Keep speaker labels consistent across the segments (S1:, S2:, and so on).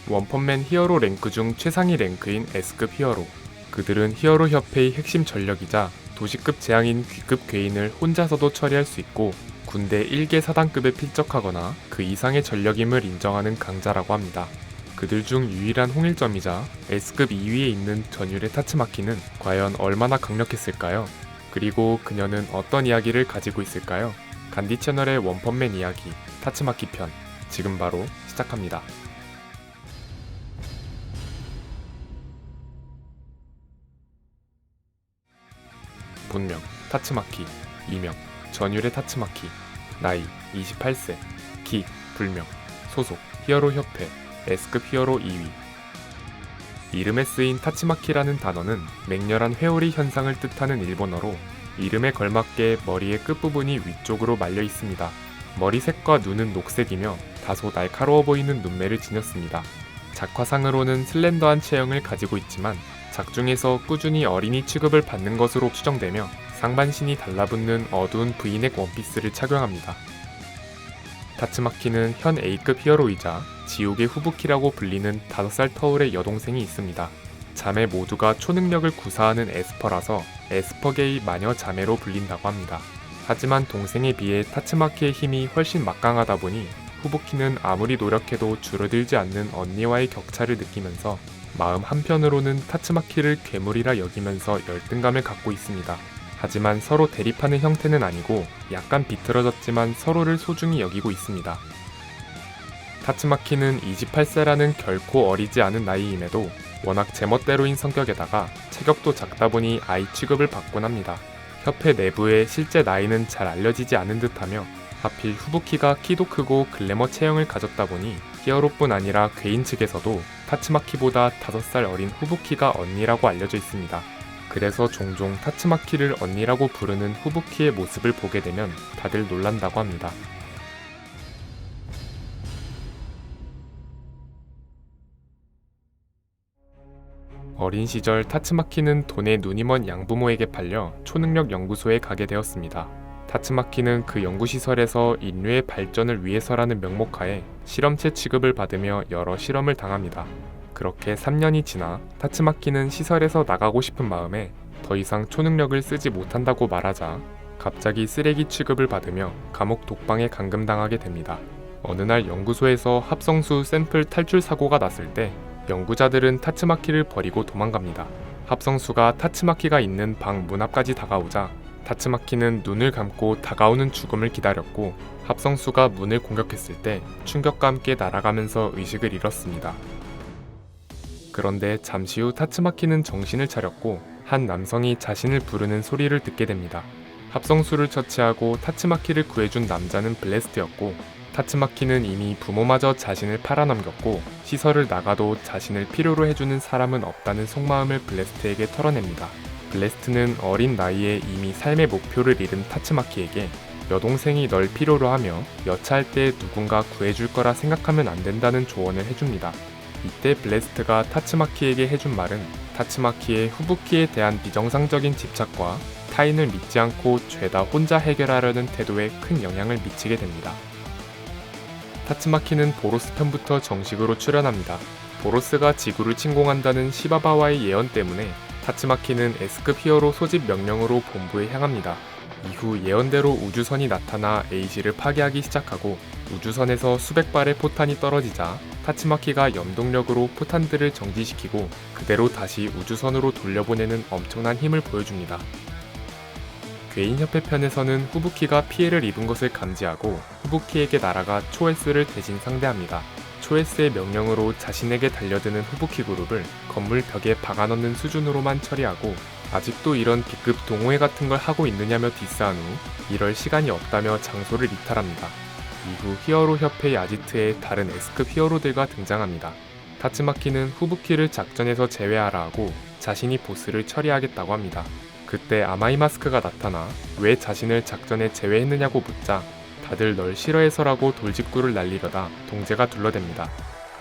S1: 원펀맨 히어로 랭크 중 최상위 랭크인 S급 히어로. 그들은 히어로 협회의 핵심 전력이자 도시급 재앙인 귀급 괴인을 혼자서도 처리할 수 있고 군대 1개 사단급에 필적하거나 그 이상의 전력임을 인정하는 강자라고 합니다. 그들 중 유일한 홍일점이자 S급 2위에 있는 전율의 타츠마키는 과연 얼마나 강력했을까요? 그리고 그녀는 어떤 이야기를 가지고 있을까요? 간디 채널의 원펀맨 이야기 타츠마키 편 지금 바로 시작합니다. 본명 타츠마키, 이명 전율의 타츠마키, 나이 28세, 기 불명, 소속 히어로 협회, S급 히어로 2위. 이름에 쓰인 타츠마키라는 단어는 맹렬한 회오리 현상을 뜻하는 일본어로 이름에 걸맞게 머리의 끝부분이 위쪽으로 말려 있습니다. 머리색과 눈은 녹색이며 다소 날카로워 보이는 눈매를 지녔습니다. 작화상으로는 슬렌더한 체형을 가지고 있지만 작중에서 꾸준히 어린이 취급을 받는 것으로 추정되며 상반신이 달라붙는 어두운 V넥 원피스를 착용합니다. 타츠마키는 현 A급 히어로이자 지옥의 후부키라고 불리는 5살 터울의 여동생이 있습니다. 자매 모두가 초능력을 구사하는 에스퍼라서 에스퍼계의 마녀 자매로 불린다고 합니다. 하지만 동생에 비해 타츠마키의 힘이 훨씬 막강하다 보니 후부키는 아무리 노력해도 줄어들지 않는 언니와의 격차를 느끼면서 마음 한편으로는 타츠마키를 괴물이라 여기면서 열등감을 갖고 있습니다. 하지만 서로 대립하는 형태는 아니고 약간 비틀어졌지만 서로를 소중히 여기고 있습니다. 타츠마키는 28세라는 결코 어리지 않은 나이임에도 워낙 제멋대로인 성격에다가 체격도 작다 보니 아이 취급을 받곤 합니다. 협회 내부에 실제 나이는 잘 알려지지 않은 듯하며 하필 후부키가 키도 크고 글래머 체형을 가졌다 보니 히어로뿐 아니라 괴인 측에서도 타츠마키보다 5살 어린 후부키가 언니라고 알려져 있습니다. 그래서 종종 타츠마키를 언니라고 부르는 후부키의 모습을 보게 되면 다들 놀란다고 합니다. 어린 시절 타츠마키는 돈에 눈이 먼 양부모에게 팔려 초능력 연구소에 가게 되었습니다. 타츠마키는 그 연구시설에서 인류의 발전을 위해서라는 명목하에 실험체 취급을 받으며 여러 실험을 당합니다. 그렇게 3년이 지나 타츠마키는 시설에서 나가고 싶은 마음에 더 이상 초능력을 쓰지 못한다고 말하자 갑자기 쓰레기 취급을 받으며 감옥 독방에 감금당하게 됩니다. 어느 날 연구소에서 합성수 샘플 탈출 사고가 났을 때 연구자들은 타츠마키를 버리고 도망갑니다. 합성수가 타츠마키가 있는 방 문 앞까지 다가오자 타츠마키는 눈을 감고 다가오는 죽음을 기다렸고 합성수가 문을 공격했을 때 충격과 함께 날아가면서 의식을 잃었습니다. 그런데 잠시 후 타츠마키는 정신을 차렸고 한 남성이 자신을 부르는 소리를 듣게 됩니다. 합성수를 처치하고 타츠마키를 구해준 남자는 블레스트였고 타츠마키는 이미 부모마저 자신을 팔아넘겼고 시설을 나가도 자신을 필요로 해주는 사람은 없다는 속마음을 블레스트에게 털어냅니다. 블레스트는 어린 나이에 이미 삶의 목표를 잃은 타츠마키에게 여동생이 널 필요로 하며 여차할 때 누군가 구해줄 거라 생각하면 안 된다는 조언을 해줍니다. 이때 블레스트가 타츠마키에게 해준 말은 타츠마키의 후부키에 대한 비정상적인 집착과 타인을 믿지 않고 죄다 혼자 해결하려는 태도에 큰 영향을 미치게 됩니다. 타츠마키는 보로스 편부터 정식으로 출연합니다. 보로스가 지구를 침공한다는 시바바와의 예언 때문에 타츠마키는 S급 히어로 소집 명령으로 본부에 향합니다. 이후 예언대로 우주선이 나타나 에이지를 파괴하기 시작하고 우주선에서 수백 발의 포탄이 떨어지자 타츠마키가 염동력으로 포탄들을 정지시키고 그대로 다시 우주선으로 돌려보내는 엄청난 힘을 보여줍니다. 괴인협회 편에서는 후부키가 피해를 입은 것을 감지하고 후부키에게 날아가 초에스를 대신 상대합니다. 초에스의 명령으로 자신에게 달려드는 후부키 그룹을 건물 벽에 박아넣는 수준으로만 처리하고 아직도 이런 B급 동호회 같은 걸 하고 있느냐며 디스한 후 이럴 시간이 없다며 장소를 이탈합니다. 이후 히어로 협회의 아지트에 다른 S급 히어로들과 등장합니다. 타츠마키는 후부키를 작전에서 제외하라 하고 자신이 보스를 처리하겠다고 합니다. 그때 아마이 마스크가 나타나 왜 자신을 작전에 제외했느냐고 묻자 다들 널 싫어해서라고 돌직구를 날리려다 동재가 둘러댑니다.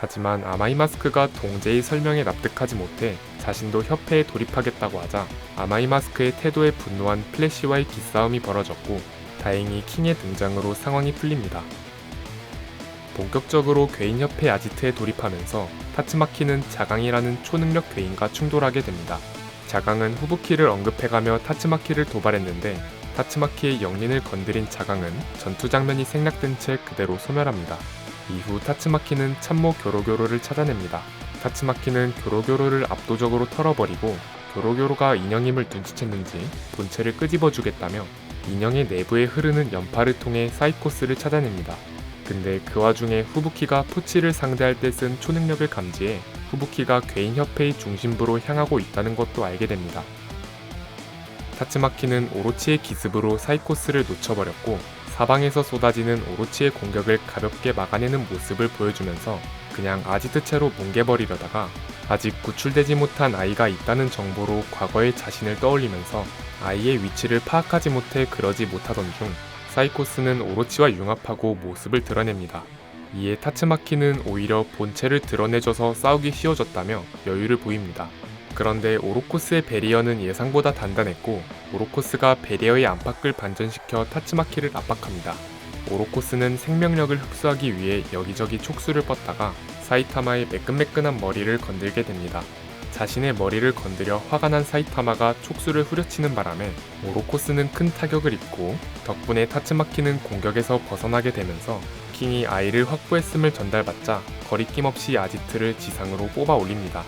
S1: 하지만 아마이 마스크가 동재의 설명에 납득하지 못해 자신도 협회에 돌입하겠다고 하자 아마이 마스크의 태도에 분노한 플래시와의 기싸움이 벌어졌고 다행히 킹의 등장으로 상황이 풀립니다. 본격적으로 괴인협회 아지트에 돌입하면서 타츠마키는 자강이라는 초능력 괴인과 충돌하게 됩니다. 자강은 후부키를 언급해가며 타츠마키를 도발했는데 타츠마키의 영린을 건드린 자강은 전투 장면이 생략된 채 그대로 소멸합니다. 이후 타츠마키는 참모 교로교로를 찾아냅니다. 타츠마키는 교로교로를 압도적으로 털어버리고 교로교로가 인형임을 눈치챘는지 본체를 끄집어주겠다며 인형의 내부에 흐르는 연파를 통해 사이코스를 찾아냅니다. 근데 그 와중에 후부키가 푸치를 상대할 때 쓴 초능력을 감지해 후부키가 괴인협회의 중심부로 향하고 있다는 것도 알게 됩니다. 타츠마키는 오로치의 기습으로 사이코스를 놓쳐버렸고 사방에서 쏟아지는 오로치의 공격을 가볍게 막아내는 모습을 보여주면서 그냥 아지트체로 뭉개버리려다가 아직 구출되지 못한 아이가 있다는 정보로 과거의 자신을 떠올리면서 아이의 위치를 파악하지 못해 그러지 못하던 중 사이코스는 오로치와 융합하고 모습을 드러냅니다. 이에 타츠마키는 오히려 본체를 드러내줘서 싸우기 쉬워졌다며 여유를 보입니다. 그런데 오로코스의 베리어는 예상보다 단단했고 오로코스가 베리어의 안팎을 반전시켜 타츠마키를 압박합니다. 오로코스는 생명력을 흡수하기 위해 여기저기 촉수를 뻗다가 사이타마의 매끈매끈한 머리를 건들게 됩니다. 자신의 머리를 건드려 화가 난 사이타마가 촉수를 후려치는 바람에 오로코스는 큰 타격을 입고 덕분에 타츠마키는 공격에서 벗어나게 되면서 킹이 아이를 확보했음을 전달받자 거리낌 없이 아지트를 지상으로 뽑아 올립니다.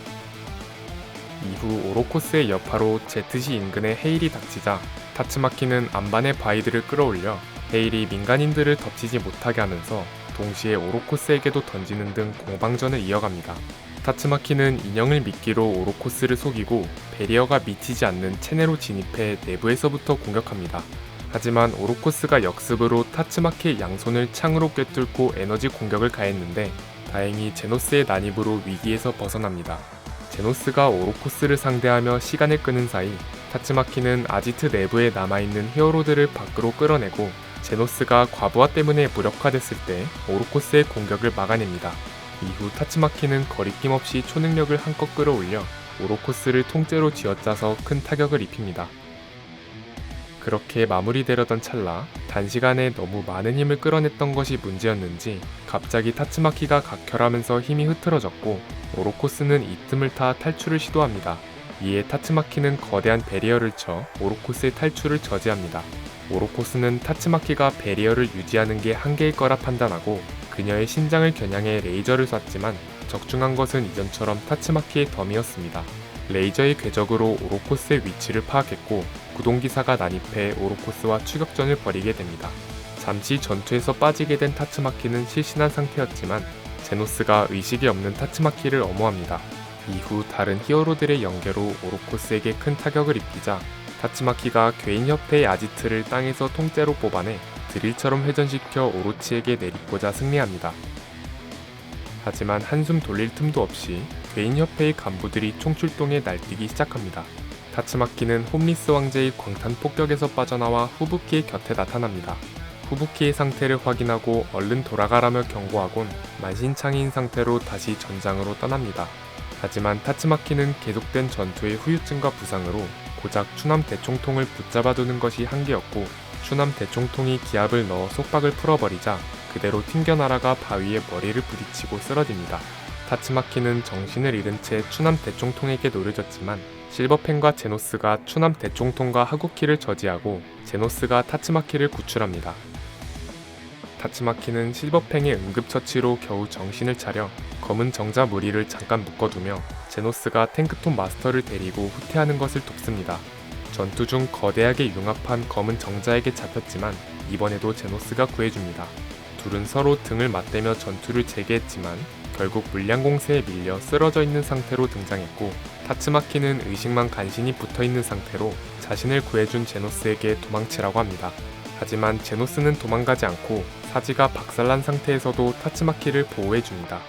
S1: 이후 오로코스의 여파로 제트시 인근에 헤일이 닥치자 타츠마키는 안반의 바이드를 끌어올려 헤일이 민간인들을 덮치지 못하게 하면서 동시에 오로코스에게도 던지는 등 공방전을 이어갑니다. 타츠마키는 인형을 미끼로 오로코스를 속이고 베리어가 미치지 않는 체내로 진입해 내부에서부터 공격합니다. 하지만 오로코스가 역습으로 타츠마키의 양손을 창으로 꿰뚫고 에너지 공격을 가했는데 다행히 제노스의 난입으로 위기에서 벗어납니다. 제노스가 오로코스를 상대하며 시간을 끄는 사이 타츠마키는 아지트 내부에 남아있는 히어로들을 밖으로 끌어내고 제노스가 과부하 때문에 무력화됐을 때 오로코스의 공격을 막아냅니다. 이후 타츠마키는 거리낌 없이 초능력을 한껏 끌어올려 오로코스를 통째로 쥐어짜서 큰 타격을 입힙니다. 그렇게 마무리되려던 찰나 단시간에 너무 많은 힘을 끌어냈던 것이 문제였는지 갑자기 타츠마키가 각혈하면서 힘이 흐트러졌고 오로코스는 이 틈을 타 탈출을 시도합니다. 이에 타츠마키는 거대한 베리어를 쳐 오로코스의 탈출을 저지합니다. 오로코스는 타츠마키가 베리어를 유지하는 게 한계일 거라 판단하고 그녀의 신장을 겨냥해 레이저를 쐈지만 적중한 것은 이전처럼 타츠마키의 덤이었습니다. 레이저의 궤적으로 오로코스의 위치를 파악했고 구동기사가 난입해 오로코스와 추격전을 벌이게 됩니다. 잠시 전투에서 빠지게 된 타츠마키는 실신한 상태였지만 제노스가 의식이 없는 타츠마키를 엄호합니다. 이후 다른 히어로들의 연계로 오로코스에게 큰 타격을 입히자 타츠마키가 괴인협회의 아지트를 땅에서 통째로 뽑아내 드릴처럼 회전시켜 오로치에게 내리꽂아 승리합니다. 하지만 한숨 돌릴 틈도 없이 괴인협회의 간부들이 총출동해 날뛰기 시작합니다. 타츠마키는 홈리스 왕제의 광탄 폭격에서 빠져나와 후부키의 곁에 나타납니다. 후부키의 상태를 확인하고 얼른 돌아가라며 경고하곤 만신창이인 상태로 다시 전장으로 떠납니다. 하지만 타츠마키는 계속된 전투의 후유증과 부상으로 고작 추남 대총통을 붙잡아두는 것이 한계였고 추남 대총통이 기압을 넣어 속박을 풀어버리자 그대로 튕겨나라가 바위에 머리를 부딪히고 쓰러집니다. 타츠마키는 정신을 잃은 채 추남 대총통에게 노려졌지만 실버펜과 제노스가 추남 대총통과 하구키를 저지하고 제노스가 타츠마키를 구출합니다. 타츠마키는 실버팽의 응급처치로 겨우 정신을 차려 검은 정자 무리를 잠깐 묶어두며 제노스가 탱크톱 마스터를 데리고 후퇴하는 것을 돕습니다. 전투 중 거대하게 융합한 검은 정자에게 잡혔지만 이번에도 제노스가 구해줍니다. 둘은 서로 등을 맞대며 전투를 재개했지만 결국 물량 공세에 밀려 쓰러져 있는 상태로 등장했고 타츠마키는 의식만 간신히 붙어있는 상태로 자신을 구해준 제노스에게 도망치라고 합니다. 하지만 제노스는 도망가지 않고 사지가 박살난 상태에서도 타츠마키를 보호해줍니다.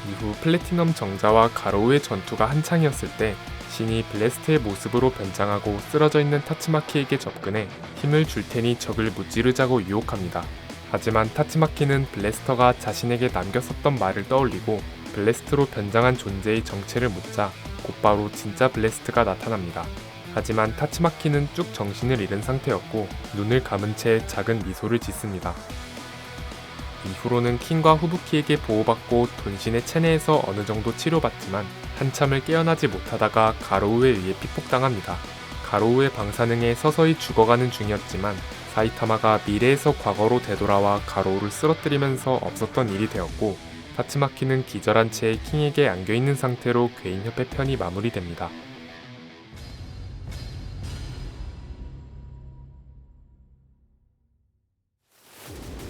S1: 이후 플래티넘 정자와 가로우의 전투가 한창이었을 때 신이 블래스트의 모습으로 변장하고 쓰러져 있는 타츠마키에게 접근해 힘을 줄 테니 적을 무찌르자고 유혹합니다. 하지만 타츠마키는 블래스터가 자신에게 남겼었던 말을 떠올리고 블래스트로 변장한 존재의 정체를 묻자 곧바로 진짜 블래스트가 나타납니다. 하지만 타츠마키는 쭉 정신을 잃은 상태였고 눈을 감은 채 작은 미소를 짓습니다. 이후로는 킹과 후부키에게 보호받고 돈신의 체내에서 어느 정도 치료받지만 한참을 깨어나지 못하다가 가로우에 의해 픽폭당합니다. 가로우의 방사능에 서서히 죽어가는 중이었지만 사이타마가 미래에서 과거로 되돌아와 가로우를 쓰러뜨리면서 없었던 일이 되었고, 타츠마키는 기절한 채 킹에게 안겨있는 상태로 괴인협회 편이 마무리됩니다.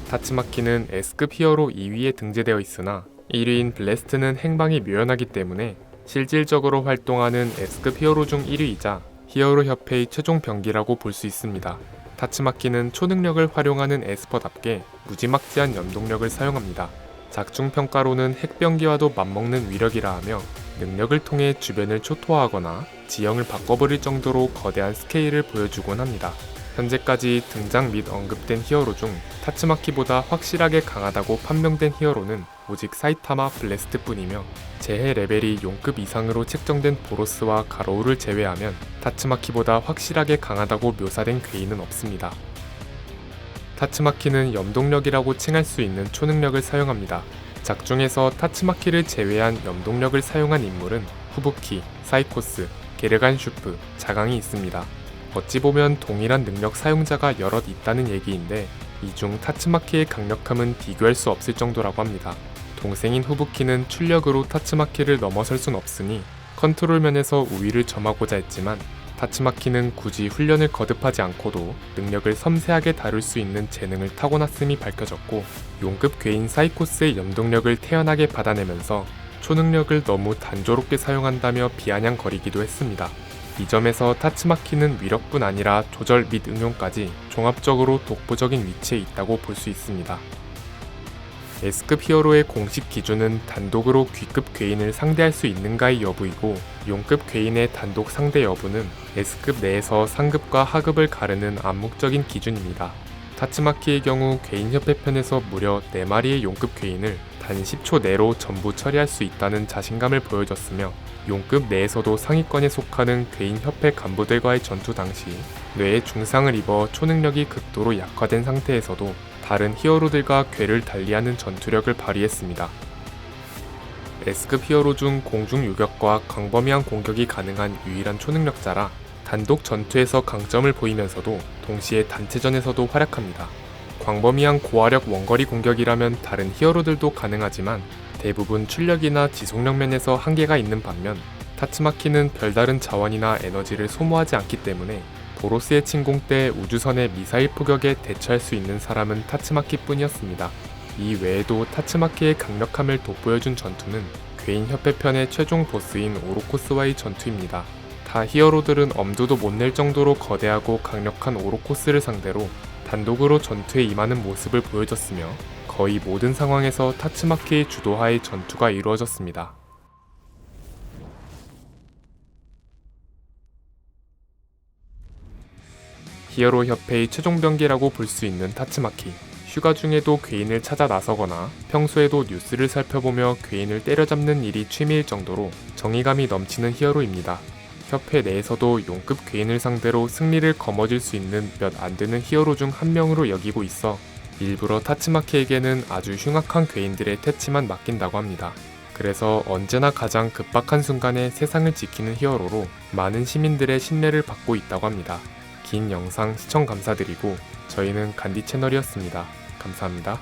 S1: 타츠마키는 S급 히어로 2위에 등재되어 있으나 1위인 블래스트는 행방이 묘연하기 때문에 실질적으로 활동하는 S급 히어로 중 1위이자 히어로 협회의 최종 병기라고 볼 수 있습니다. 타츠마키는 초능력을 활용하는 에스퍼답게 무지막지한 염동력을 사용합니다. 작중평가로는 핵병기와도 맞먹는 위력이라 하며 능력을 통해 주변을 초토화하거나 지형을 바꿔버릴 정도로 거대한 스케일을 보여주곤 합니다. 현재까지 등장 및 언급된 히어로 중 타츠마키보다 확실하게 강하다고 판명된 히어로는 오직 사이타마 블래스트뿐이며 재해 레벨이 용급 이상으로 책정된 보로스와 가로우를 제외하면 타츠마키보다 확실하게 강하다고 묘사된 괴인은 없습니다. 타츠마키는 염동력이라고 칭할 수 있는 초능력을 사용합니다. 작중에서 타츠마키를 제외한 염동력을 사용한 인물은 후부키, 사이코스, 게르간 슈프, 자강이 있습니다. 어찌 보면 동일한 능력 사용자가 여럿 있다는 얘기인데 이 중 타츠마키의 강력함은 비교할 수 없을 정도라고 합니다. 동생인 후부키는 출력으로 타츠마키를 넘어설 순 없으니 컨트롤 면에서 우위를 점하고자 했지만 타츠마키는 굳이 훈련을 거듭하지 않고도 능력을 섬세하게 다룰 수 있는 재능을 타고났음이 밝혀졌고, 용급 괴인 사이코스의 염동력을 태연하게 받아내면서 초능력을 너무 단조롭게 사용한다며 비아냥거리기도 했습니다. 이 점에서 타츠마키는 위력뿐 아니라 조절 및 응용까지 종합적으로 독보적인 위치에 있다고 볼 수 있습니다. S급 히어로의 공식 기준은 단독으로 G급 괴인을 상대할 수 있는가의 여부이고, 용급 괴인의 단독 상대 여부는 S급 내에서 상급과 하급을 가르는 암묵적인 기준입니다. 타츠마키의 경우 괴인협회 편에서 무려 4마리의 용급 괴인을 단 10초 내로 전부 처리할 수 있다는 자신감을 보여줬으며, 용급 내에서도 상위권에 속하는 괴인협회 간부들과의 전투 당시 뇌에 중상을 입어 초능력이 극도로 약화된 상태에서도 다른 히어로들과 궤를 달리하는 전투력을 발휘했습니다. S급 히어로 중 공중 요격과 광범위한 공격이 가능한 유일한 초능력자라 단독 전투에서 강점을 보이면서도 동시에 단체전에서도 활약합니다. 광범위한 고화력 원거리 공격이라면 다른 히어로들도 가능하지만 대부분 출력이나 지속력 면에서 한계가 있는 반면 타츠마키는 별다른 자원이나 에너지를 소모하지 않기 때문에 보로스의 침공 때 우주선의 미사일 포격에 대처할 수 있는 사람은 타츠마키뿐이었습니다. 이 외에도 타츠마키의 강력함을 돋보여준 전투는 괴인협회 편의 최종 보스인 오로코스와의 전투입니다. 타 히어로들은 엄두도 못 낼 정도로 거대하고 강력한 오로코스를 상대로 단독으로 전투에 임하는 모습을 보여줬으며 거의 모든 상황에서 타츠마키의 주도하에 전투가 이루어졌습니다. 히어로 협회의 최종 병기라고 볼 수 있는 타츠마키. 휴가 중에도 괴인을 찾아 나서거나 평소에도 뉴스를 살펴보며 괴인을 때려잡는 일이 취미일 정도로 정의감이 넘치는 히어로입니다. 협회 내에서도 용급 괴인을 상대로 승리를 거머쥘 수 있는 몇 안 되는 히어로 중 한 명으로 여기고 있어 일부러 타츠마키에게는 아주 흉악한 괴인들의 퇴치만 맡긴다고 합니다. 그래서 언제나 가장 급박한 순간에 세상을 지키는 히어로로 많은 시민들의 신뢰를 받고 있다고 합니다. 긴 영상 시청 감사드리고 저희는 간디 채널이었습니다. 감사합니다.